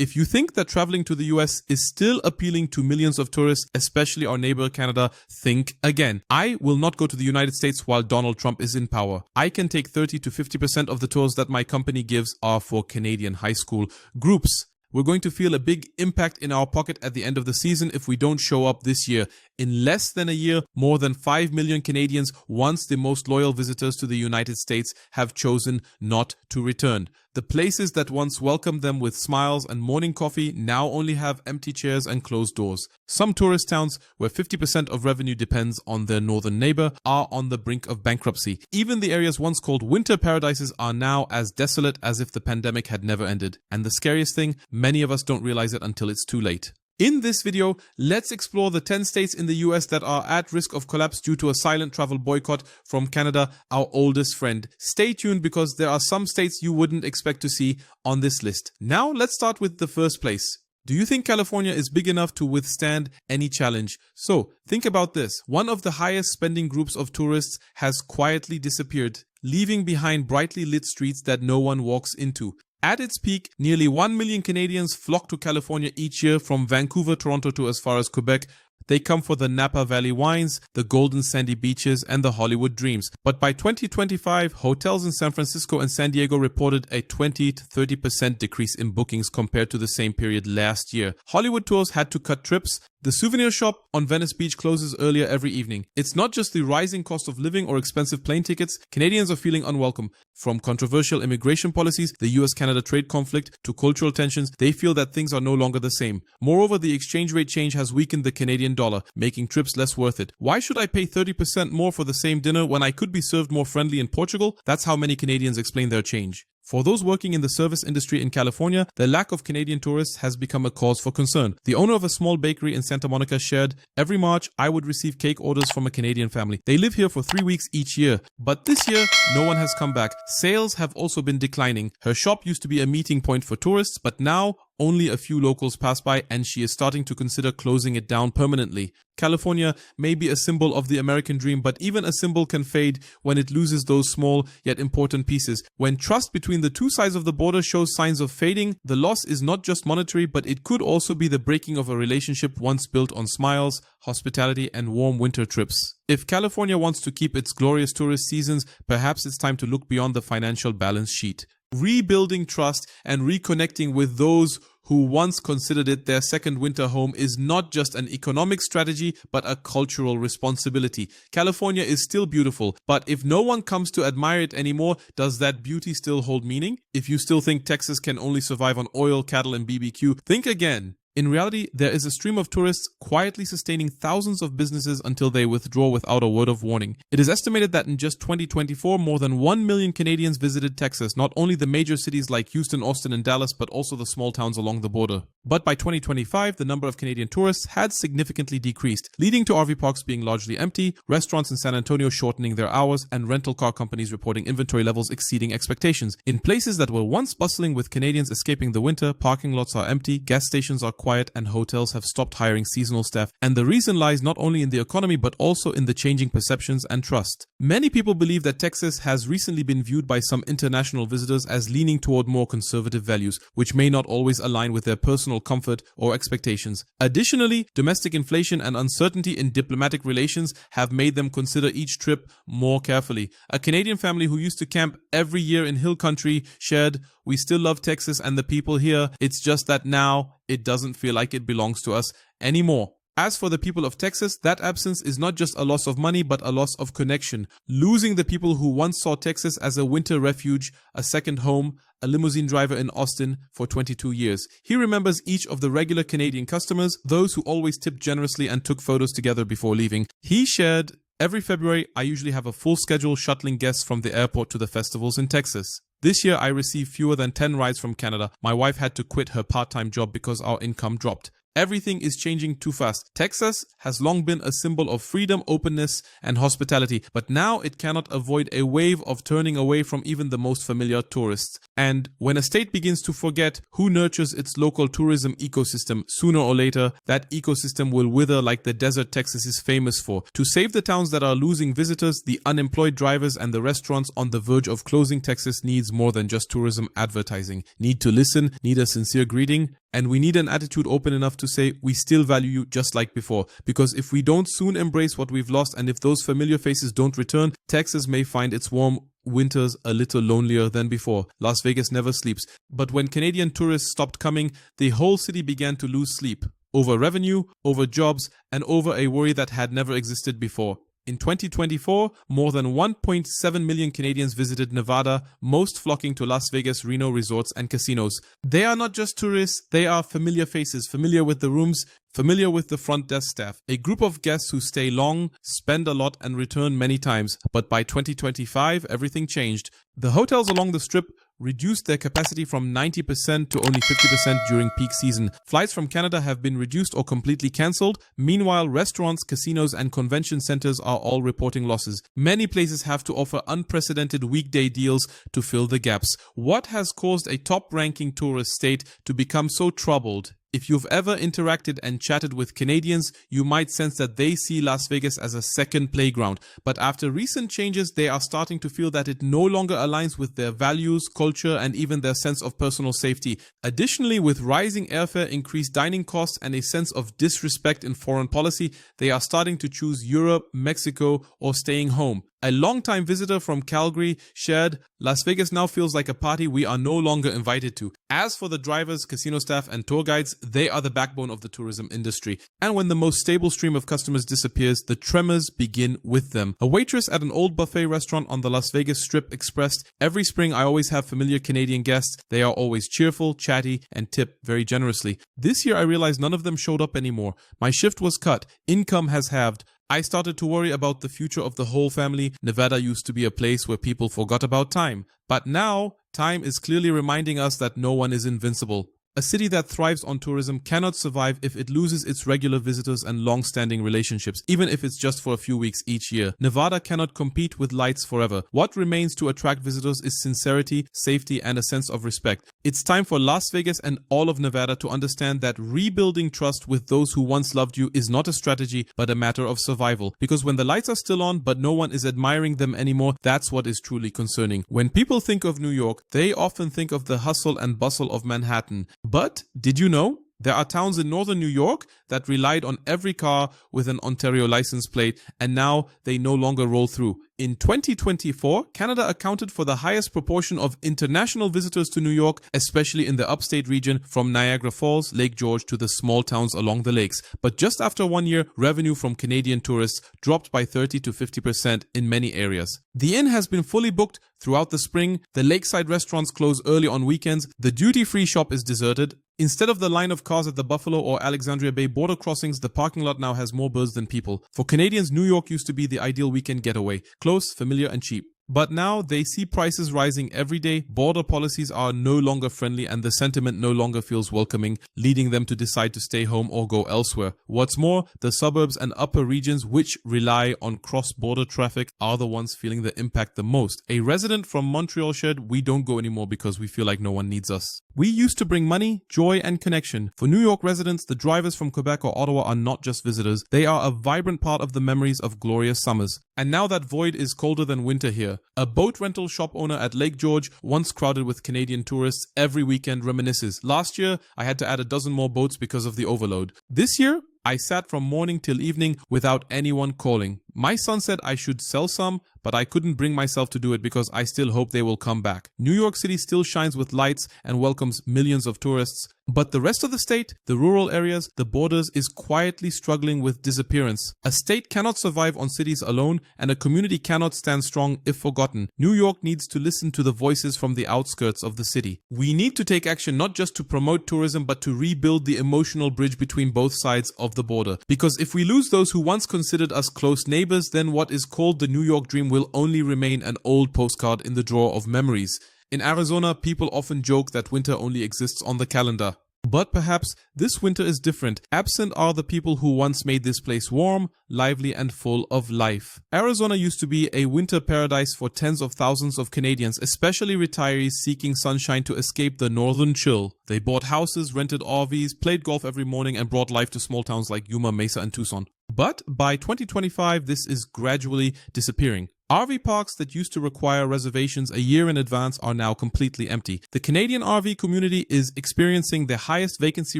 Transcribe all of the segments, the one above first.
If you think that traveling to the US is still appealing to millions of tourists, especially our neighbor Canada, think again. I will not go to the United States while Donald Trump is in power. I can take 30 to 50% of the tours that my company gives are for Canadian high school groups. We're going to feel a big impact in our pocket at the end of the season if we don't show up this year. In less than a year, more than 5 million Canadians, once the most loyal visitors to the United States, have chosen not to return. The places that once welcomed them with smiles and morning coffee now only have empty chairs and closed doors. Some tourist towns, where 50% of revenue depends on their northern neighbor, are on the brink of bankruptcy. Even the areas once called winter paradises are now as desolate as if the pandemic had never ended. And the scariest thing, many of us don't realize it until it's too late. In this video, let's explore the 10 states in the US that are at risk of collapse due to a silent travel boycott from Canada, our oldest friend. Stay tuned because there are some states you wouldn't expect to see on this list. Now, let's start with the first place. Do you think California is big enough to withstand any challenge? So, think about this. One of the highest spending groups of tourists has quietly disappeared, leaving behind brightly lit streets that no one walks into. At its peak, nearly 1 million Canadians flock to California each year from Vancouver, Toronto to as far as Quebec. They come for the Napa Valley wines, the golden sandy beaches, and the Hollywood dreams. But by 2025, hotels in San Francisco and San Diego reported a 20 to 30% decrease in bookings compared to the same period last year. Hollywood tours had to cut trips. The souvenir shop on Venice Beach closes earlier every evening. It's not just the rising cost of living or expensive plane tickets. Canadians are feeling unwelcome. From controversial immigration policies, the US-Canada trade conflict, to cultural tensions, they feel that things are no longer the same. Moreover, the exchange rate change has weakened the Canadian dollar, making trips less worth it. Why should I pay 30% more for the same dinner when I could be served more friendly in Portugal? That's how many Canadians explain their change. For those working in the service industry in California, the lack of Canadian tourists has become a cause for concern. The owner of a small bakery in Santa Monica shared, "Every March, I would receive cake orders from a Canadian family. They live here for 3 weeks each year. But this year, no one has come back. Sales have also been declining. Her shop used to be a meeting point for tourists, but now only a few locals pass by, and she is starting to consider closing it down permanently." California may be a symbol of the American dream, but even a symbol can fade when it loses those small yet important pieces. When trust between the two sides of the border shows signs of fading, the loss is not just monetary, but it could also be the breaking of a relationship once built on smiles, hospitality, and warm winter trips. If California wants to keep its glorious tourist seasons, perhaps it's time to look beyond the financial balance sheet. Rebuilding trust and reconnecting with those who once considered it their second winter home is not just an economic strategy, but a cultural responsibility. California is still beautiful, but if no one comes to admire it anymore, does that beauty still hold meaning? If you still think Texas can only survive on oil, cattle, and BBQ, think again. In reality, there is a stream of tourists quietly sustaining thousands of businesses until they withdraw without a word of warning. It is estimated that in just 2024, more than 1 million Canadians visited Texas, not only the major cities like Houston, Austin, and Dallas, but also the small towns along the border. But by 2025, the number of Canadian tourists had significantly decreased, leading to RV parks being largely empty, restaurants in San Antonio shortening their hours, and rental car companies reporting inventory levels exceeding expectations. In places that were once bustling with Canadians escaping the winter, parking lots are empty, gas stations are quiet, and hotels have stopped hiring seasonal staff. And the reason lies not only in the economy, but also in the changing perceptions and trust. Many people believe that Texas has recently been viewed by some international visitors as leaning toward more conservative values, which may not always align with their personal comfort or expectations. Additionally, domestic inflation and uncertainty in diplomatic relations have made them consider each trip more carefully. A Canadian family who used to camp every year in hill country shared, "We still love Texas and the people here. It's just that now it doesn't feel like it belongs to us anymore." As for the people of Texas, that absence is not just a loss of money, but a loss of connection. Losing the people who once saw Texas as a winter refuge, a second home, a limousine driver in Austin for 22 years. He remembers each of the regular Canadian customers, those who always tipped generously and took photos together before leaving. He shared, "Every February, I usually have a full schedule shuttling guests from the airport to the festivals in Texas. This year, I received fewer than 10 rides from Canada. My wife had to quit her part-time job because our income dropped. Everything is changing too fast. Texas has long been a symbol of freedom, openness, and hospitality, but now it cannot avoid a wave of turning away from even the most familiar tourists. And when a state begins to forget who nurtures its local tourism ecosystem, sooner or later, that ecosystem will wither like the desert Texas is famous for. To save the towns that are losing visitors, the unemployed drivers, and the restaurants on the verge of closing, Texas needs more than just tourism advertising. Need to listen, need a sincere greeting, And we need an attitude open enough to say we still value you just like before. Because if we don't soon embrace what we've lost and if those familiar faces don't return, Texas may find its warm winters a little lonelier than before. Las Vegas never sleeps. But when Canadian tourists stopped coming, the whole city began to lose sleep. Over revenue, over jobs, and over a worry that had never existed before. In 2024, more than 1.7 million Canadians visited Nevada, most flocking to Las Vegas, Reno resorts and casinos. They are not just tourists, they are familiar faces, familiar with the rooms, familiar with the front desk staff. A group of guests who stay long, spend a lot and return many times. But by 2025, everything changed. The hotels along the Strip reduced their capacity from 90% to only 50% during peak season. Flights from Canada have been reduced or completely cancelled. Meanwhile, restaurants, casinos, and convention centers are all reporting losses. Many places have to offer unprecedented weekday deals to fill the gaps. What has caused a top-ranking tourist state to become so troubled? If you've ever interacted and chatted with Canadians, you might sense that they see Las Vegas as a second playground. But after recent changes, they are starting to feel that it no longer aligns with their values, culture, and even their sense of personal safety. Additionally, with rising airfare, increased dining costs, and a sense of disrespect in foreign policy, they are starting to choose Europe, Mexico, or staying home. A longtime visitor from Calgary shared, Las Vegas now feels like a party we are no longer invited to. As for the drivers, casino staff, and tour guides, they are the backbone of the tourism industry. And when the most stable stream of customers disappears, the tremors begin with them. A waitress at an old buffet restaurant on the Las Vegas Strip expressed, every spring I always have familiar Canadian guests. They are always cheerful, chatty, and tip very generously. This year I realized none of them showed up anymore. My shift was cut. Income has halved. I started to worry about the future of the whole family. Nevada used to be a place where people forgot about time. But now, time is clearly reminding us that no one is invincible. A city that thrives on tourism cannot survive if it loses its regular visitors and long-standing relationships, even if it's just for a few weeks each year. Nevada cannot compete with lights forever. What remains to attract visitors is sincerity, safety, and a sense of respect. It's time for Las Vegas and all of Nevada to understand that rebuilding trust with those who once loved you is not a strategy, but a matter of survival. Because when the lights are still on, but no one is admiring them anymore, that's what is truly concerning. When people think of New York, they often think of the hustle and bustle of Manhattan. But did you know? There are towns in northern New York that relied on every car with an Ontario license plate, and now they no longer roll through. In 2024, Canada accounted for the highest proportion of international visitors to New York, especially in the upstate region from Niagara Falls, Lake George to the small towns along the lakes. But just after 1 year, revenue from Canadian tourists dropped by 30 to 50% in many areas. The Inn has been fully booked throughout the spring, the lakeside restaurants close early on weekends, the duty-free shop is deserted. Instead of the line of cars at the Buffalo or Alexandria Bay border crossings, the parking lot now has more birds than people. For Canadians, New York used to be the ideal weekend getaway. Close, familiar, and cheap. But now they see prices rising every day, border policies are no longer friendly, and the sentiment no longer feels welcoming, leading them to decide to stay home or go elsewhere. What's more, the suburbs and upper regions which rely on cross-border traffic are the ones feeling the impact the most. A resident from Montreal shared, "We don't go anymore because we feel like no one needs us." We used to bring money, joy, and connection. For New York residents, the drivers from Quebec or Ottawa are not just visitors. They are a vibrant part of the memories of glorious summers. And now that void is colder than winter here. A boat rental shop owner at Lake George, once crowded with Canadian tourists, every weekend reminisces. Last year, I had to add a dozen more boats because of the overload. This year, I sat from morning till evening without anyone calling. My son said I should sell some, but I couldn't bring myself to do it because I still hope they will come back. New York City still shines with lights and welcomes millions of tourists. But the rest of the state, the rural areas, the borders, is quietly struggling with disappearance. A state cannot survive on cities alone, and a community cannot stand strong if forgotten. New York needs to listen to the voices from the outskirts of the city. We need to take action not just to promote tourism, but to rebuild the emotional bridge between both sides of the border. Because if we lose those who once considered us close neighbors, then what is called the New York dream will only remain an old postcard in the drawer of memories. In Arizona, people often joke that winter only exists on the calendar. But perhaps this winter is different. Absent are the people who once made this place warm, lively, and full of life. Arizona used to be a winter paradise for tens of thousands of Canadians, especially retirees seeking sunshine to escape the northern chill. They bought houses, rented RVs, played golf every morning, and brought life to small towns like Yuma, Mesa, and Tucson. But by 2025, this is gradually disappearing. RV parks that used to require reservations a year in advance are now completely empty. The Canadian RV community is experiencing their highest vacancy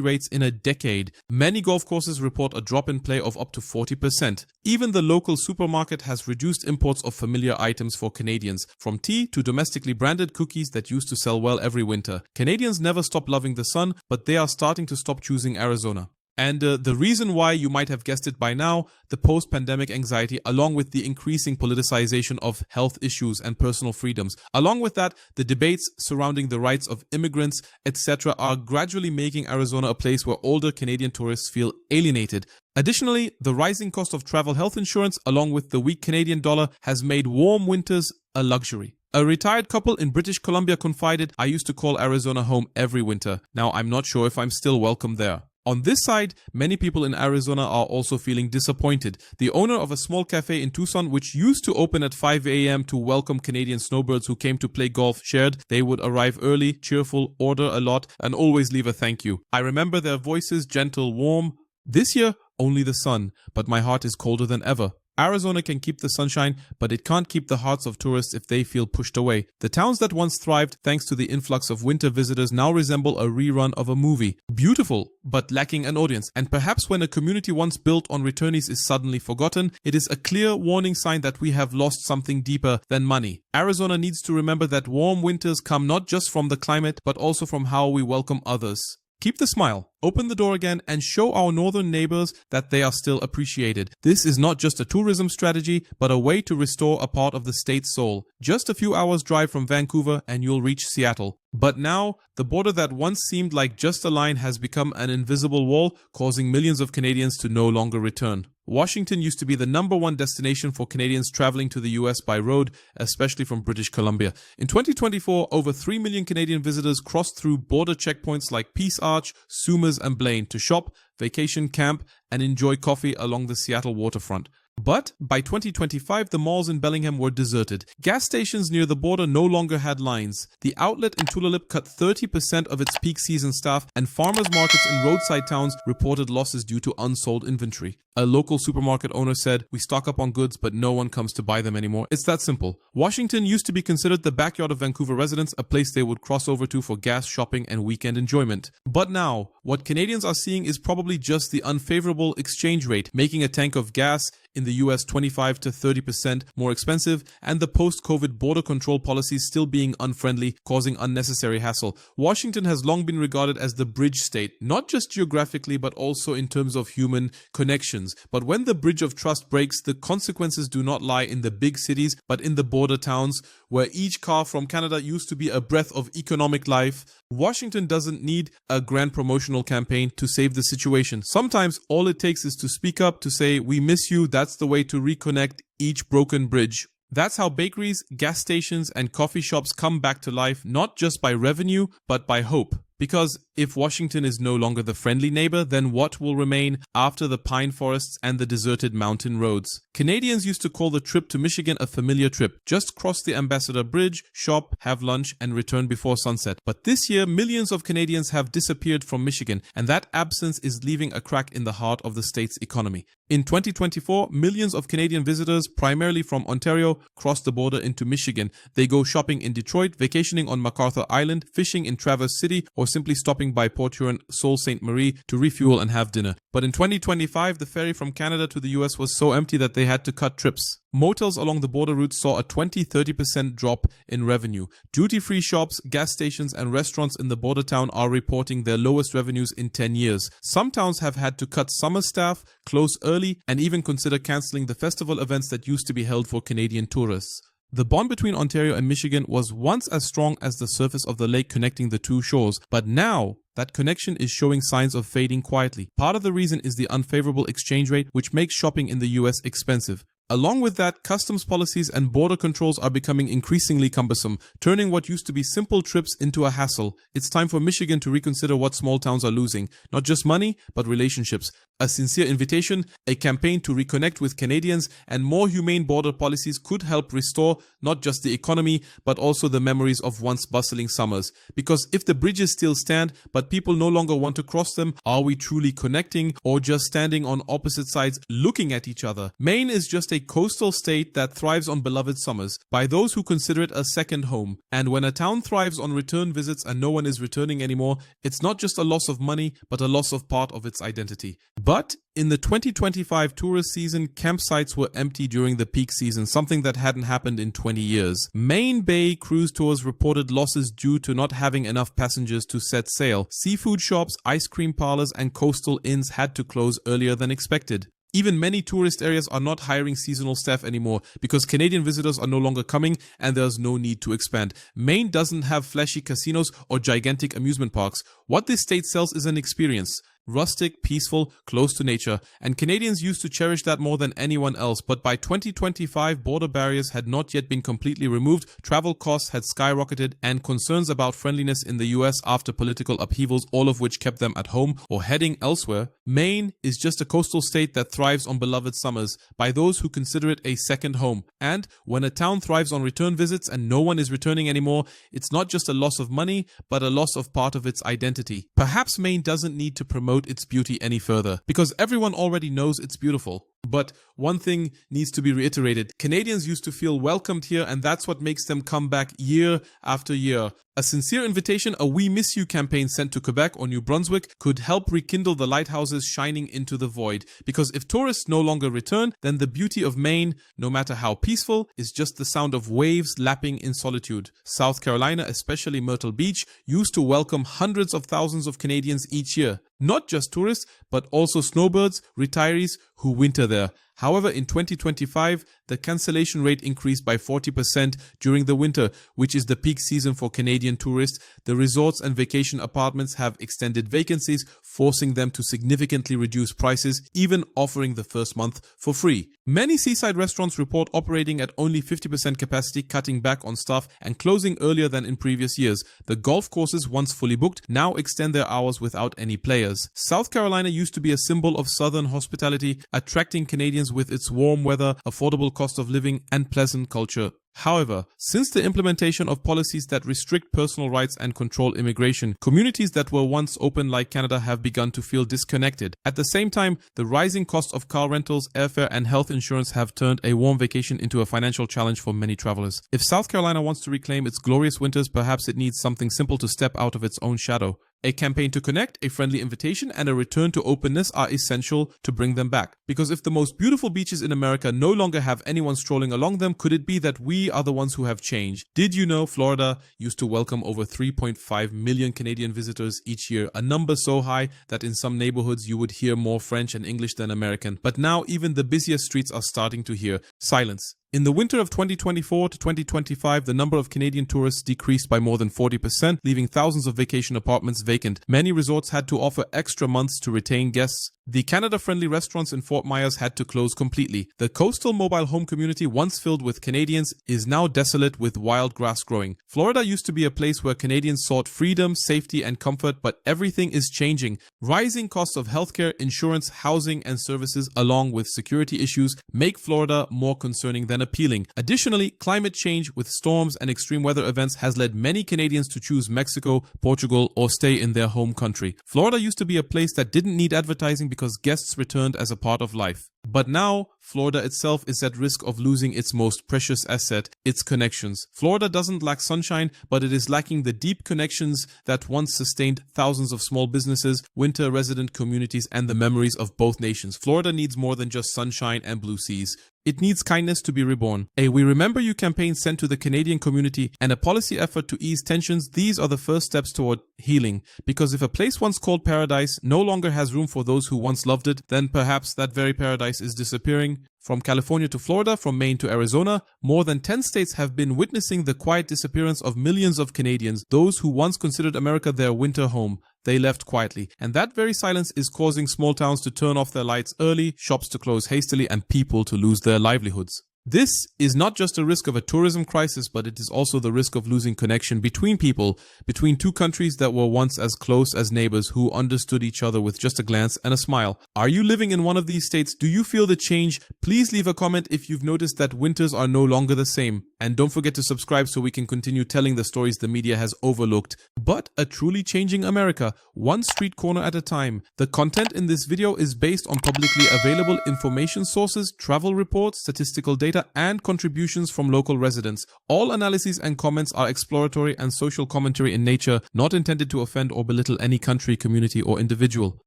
rates in a decade. Many golf courses report a drop in play of up to 40%. Even the local supermarket has reduced imports of familiar items for Canadians, from tea to domestically branded cookies that used to sell well every winter. Canadians never stop loving the sun, but they are starting to stop choosing Arizona. And the reason why, you might have guessed it by now, the post-pandemic anxiety, along with the increasing politicization of health issues and personal freedoms. Along with that, the debates surrounding the rights of immigrants, etc. are gradually making Arizona a place where older Canadian tourists feel alienated. Additionally, the rising cost of travel health insurance, along with the weak Canadian dollar, has made warm winters a luxury. A retired couple in British Columbia confided, "I used to call Arizona home every winter. Now I'm not sure if I'm still welcome there." On this side, many people in Arizona are also feeling disappointed. The owner of a small cafe in Tucson, which used to open at 5 a.m. to welcome Canadian snowbirds who came to play golf, shared they would arrive early, cheerful, order a lot, and always leave a thank you. "I remember their voices, gentle, warm. This year, only the sun, but my heart is colder than ever." Arizona can keep the sunshine, but it can't keep the hearts of tourists if they feel pushed away. The towns that once thrived thanks to the influx of winter visitors now resemble a rerun of a movie. Beautiful, but lacking an audience. And perhaps when a community once built on returnees is suddenly forgotten, it is a clear warning sign that we have lost something deeper than money. Arizona needs to remember that warm winters come not just from the climate, but also from how we welcome others. Keep the smile, open the door again, and show our northern neighbors that they are still appreciated. This is not just a tourism strategy, but a way to restore a part of the state's soul. Just a few hours drive from Vancouver and you'll reach Seattle. But now, the border that once seemed like just a line has become an invisible wall, causing millions of Canadians to no longer return. Washington used to be the #1 destination for Canadians traveling to the US by road, especially from British Columbia. In 2024, over 3 million Canadian visitors crossed through border checkpoints like Peace Arch, Summers, and Blaine to shop, vacation, camp, and enjoy coffee along the Seattle waterfront. But by 2025, the malls in Bellingham were deserted. Gas stations near the border no longer had lines. The outlet in Tulalip cut 30% of its peak season staff, and farmers markets in roadside towns reported losses due to unsold inventory. A local supermarket owner said, "We stock up on goods, but no one comes to buy them anymore." It's that simple. Washington used to be considered the backyard of Vancouver residents, a place they would cross over to for gas, shopping, and weekend enjoyment. But now, what Canadians are seeing is probably just the unfavorable exchange rate, making a tank of gas in the US 25 to 30% more expensive, and the post-COVID border control policies still being unfriendly, causing unnecessary hassle. Washington has long been regarded as the bridge state, not just geographically, but also in terms of human connections. But when the bridge of trust breaks, the consequences do not lie in the big cities, but in the border towns, where each car from Canada used to be a breath of economic life. Washington doesn't need a grand promotional campaign to save the situation. Sometimes all it takes is to speak up, to say, "We miss you." That's the way to reconnect each broken bridge. That's how bakeries, gas stations, and coffee shops come back to life, not just by revenue, but by hope. Because if Washington is no longer the friendly neighbor, then what will remain after the pine forests and the deserted mountain roads? Canadians used to call the trip to Michigan a familiar trip. Just cross the Ambassador Bridge, shop, have lunch, and return before sunset. But this year, millions of Canadians have disappeared from Michigan, and that absence is leaving a crack in the heart of the state's economy. In 2024, millions of Canadian visitors, primarily from Ontario, cross the border into Michigan. They go shopping in Detroit, vacationing on MacArthur Island, fishing in Traverse City, or simply stopping by Port Huron, Sault Ste. Marie to refuel and have dinner. But in 2025, the ferry from Canada to the US was so empty that they had to cut trips. Motels along the border route saw a 20-30% drop in revenue. Duty-free shops, gas stations, and restaurants in the border town are reporting their lowest revenues in 10 years. Some towns have had to cut summer staff, close early, and even consider cancelling the festival events that used to be held for Canadian tourists. The bond between Ontario and Michigan was once as strong as the surface of the lake connecting the two shores, but now that connection is showing signs of fading quietly. Part of the reason is the unfavorable exchange rate, which makes shopping in the US expensive. Along with that, customs policies and border controls are becoming increasingly cumbersome, turning what used to be simple trips into a hassle. It's time for Michigan to reconsider what small towns are losing. Not just money, but relationships. A sincere invitation, a campaign to reconnect with Canadians, and more humane border policies could help restore not just the economy, but also the memories of once bustling summers. Because if the bridges still stand, but people no longer want to cross them, are we truly connecting, or just standing on opposite sides looking at each other? Maine is just a coastal state that thrives on beloved summers by those who consider it a second home. And when a town thrives on return visits and no one is returning anymore, it's not just a loss of money, but a loss of part of its identity. But in the 2025 tourist season, campsites were empty during the peak season, something that hadn't happened in 20 years. Maine Bay cruise tours reported losses due to not having enough passengers to set sail. Seafood shops, ice cream parlors, and coastal inns had to close earlier than expected. Even many tourist areas are not hiring seasonal staff anymore because Canadian visitors are no longer coming and there's no need to expand. Maine doesn't have flashy casinos or gigantic amusement parks. What this state sells is an experience. Rustic, peaceful, close to nature, and Canadians used to cherish that more than anyone else. But by 2025, border barriers had not yet been completely removed, travel costs had skyrocketed, and concerns about friendliness in the US after political upheavals, all of which kept them at home or heading elsewhere. Maine is just a coastal state that thrives on beloved summers by those who consider it a second home. And when a town thrives on return visits and no one is returning anymore, it's not just a loss of money, but a loss of part of its identity. Perhaps Maine doesn't need to promote its beauty any further because everyone already knows it's beautiful. But one thing needs to be reiterated. Canadians used to feel welcomed here, and that's what makes them come back year after year. A sincere invitation, a We Miss You campaign sent to Quebec or New Brunswick could help rekindle the lighthouses shining into the void. Because if tourists no longer return, then the beauty of Maine, no matter how peaceful, is just the sound of waves lapping in solitude. South Carolina, especially Myrtle Beach, used to welcome hundreds of thousands of Canadians each year. Not just tourists, but also snowbirds, retirees who winter there. However, in 2025, the cancellation rate increased by 40% during the winter, which is the peak season for Canadian tourists. The resorts and vacation apartments have extended vacancies, forcing them to significantly reduce prices, even offering the first month for free. Many seaside restaurants report operating at only 50% capacity, cutting back on staff and closing earlier than in previous years. The golf courses, once fully booked, now extend their hours without any players. South Carolina used to be a symbol of southern hospitality, attracting Canadians with its warm weather, affordable cost of living, and pleasant culture. However, since the implementation of policies that restrict personal rights and control immigration, communities that were once open like Canada have begun to feel disconnected. At the same time, the rising cost of car rentals, airfare, and health insurance have turned a warm vacation into a financial challenge for many travelers. If South Carolina wants to reclaim its glorious winters, perhaps it needs something simple to step out of its own shadow. A campaign to connect, a friendly invitation, and a return to openness are essential to bring them back. Because if the most beautiful beaches in America no longer have anyone strolling along them, could it be that we are the ones who have changed? Did you know Florida used to welcome over 3.5 million Canadian visitors each year, a number so high that in some neighborhoods you would hear more French and English than American. But now even the busiest streets are starting to hear silence. In the winter of 2024 to 2025, the number of Canadian tourists decreased by more than 40%, leaving thousands of vacation apartments vacant. Many resorts had to offer extra months to retain guests. The Canada-friendly restaurants in Fort Myers had to close completely. The coastal mobile home community, once filled with Canadians, is now desolate with wild grass growing. Florida used to be a place where Canadians sought freedom, safety, and comfort, but everything is changing. Rising costs of healthcare, insurance, housing, and services, along with security issues, make Florida more concerning than appealing. Additionally, climate change with storms and extreme weather events has led many Canadians to choose Mexico, Portugal, or stay in their home country. Florida used to be a place that didn't need advertising because guests returned as a part of life. But now, Florida itself is at risk of losing its most precious asset, its connections. Florida doesn't lack sunshine, but it is lacking the deep connections that once sustained thousands of small businesses, winter resident communities, and the memories of both nations. Florida needs more than just sunshine and blue seas. It needs kindness to be reborn. A We Remember You campaign sent to the Canadian community and a policy effort to ease tensions. These are the first steps toward healing. Because if a place once called paradise no longer has room for those who once loved it, then perhaps that very paradise is disappearing. From California to Florida, from Maine to Arizona, more than 10 states have been witnessing the quiet disappearance of millions of Canadians, those who once considered America their winter home. They left quietly, and that very silence is causing small towns to turn off their lights early, shops to close hastily, and people to lose their livelihoods. This is not just a risk of a tourism crisis, but it is also the risk of losing connection between people, between two countries that were once as close as neighbors who understood each other with just a glance and a smile. Are you living in one of these states? Do you feel the change? Please leave a comment if you've noticed that winters are no longer the same. And don't forget to subscribe so we can continue telling the stories the media has overlooked. But a truly changing America, one street corner at a time. The content in this video is based on publicly available information sources, travel reports, statistical data, and contributions from local residents. All analyses and comments are exploratory and social commentary in nature, not intended to offend or belittle any country, community, or individual.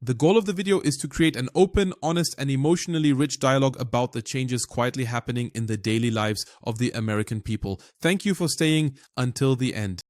The goal of the video is to create an open, honest, and emotionally rich dialogue about the changes quietly happening in the daily lives of the American people. Thank you for staying until the end.